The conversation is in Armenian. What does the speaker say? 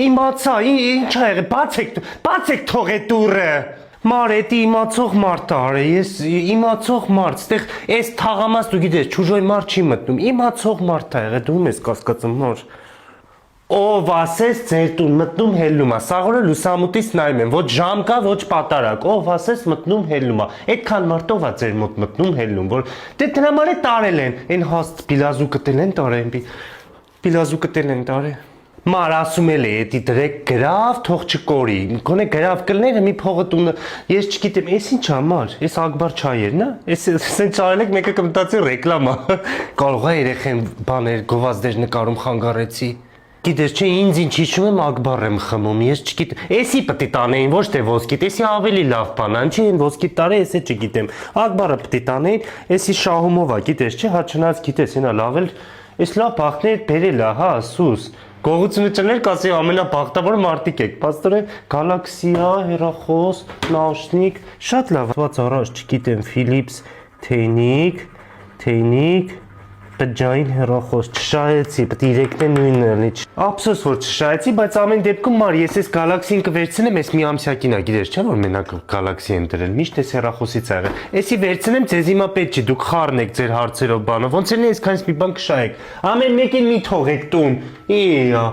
իմացա, ինչ ա եղել, բացեք թող այդ դուռը։ Մար, էդի իմացող մարդ արե, ես իմացող մարդ, ստեղ այս թաղամաս դու գիտես, չուժոյ մարդ չի մտնում, իմացող մարդ ա եղել, դու ես կասկածում մար։ Ով ասես ձեր տուն մտնում հելնում ա, սաղորը լուսամուտից նայում եմ, ոչ ժամ կա, ոչ պատարակ, ով ասես մտնում հելնում ա, այդքան մարդով ա ձեր մոտ մտնում հելնում, որ դե դրա համար է տարել են, այն հաստ պիլազուկը տել են տարել, պիլազուկը տել են տարել։ Մար ասում էլ է, էդի դրեք գրավ, թող չկորի, գոնե գրավ կլներ, մի փողը տունը, ես չգիտեմ, ես ինչ ա մար, ես Ակբար չայերն ա, ես սենց արել եք մեկը կմտածի ռեկլամ ա, կարող ա երեխեն բաներ, գովազդեր նկարում խանգարեցի։ Գիտես չէ, ինձ ինչ հիշում եմ Ակբար եմ խմում, ես չգիտեմ, էսի պտի տանեին, ոչ թե ոսկիտ, էսի ավելի լավ բան ա, ինչի են ոսկիտ տարե, ես է չգիտեմ, Ակբարը պտի տանեին, էսի շահումով ա, գիտես չէ, հա չնայած գիտես, ենա լավ էլ, ես լավ բախներ բերել ա, հա, սուս, գողությունը չներ կասի ամենաբախտավոր մարդիկ եք, պաստորեն գալաքսիա, հեռախոս, նաուշնիկ, շատ լավ, ված առաջ, չգիտեմ, Philips, թեյնիկ, բջջային հեռախոս, չշահեցի, պտի իրեկն է նույնն էլի, ափսոս որ չշահեցի, բայց ամեն դեպքում մար, ես ես գալաքսին կվերցնեմ, ես մի ամսյակին ա, գիտես չէ, որ մենակ գալաքսի եմ դրել, միշտ ես հեռախոսից ա եղել, եսի վերցնեմ, ձեզ հիմա պետք չի, դուք խառն եք ձեր հարցերով բանը, ոնց էլ է այսքանից մի բան կշահեք, ամեն մեկին մի թողեք տուն, իա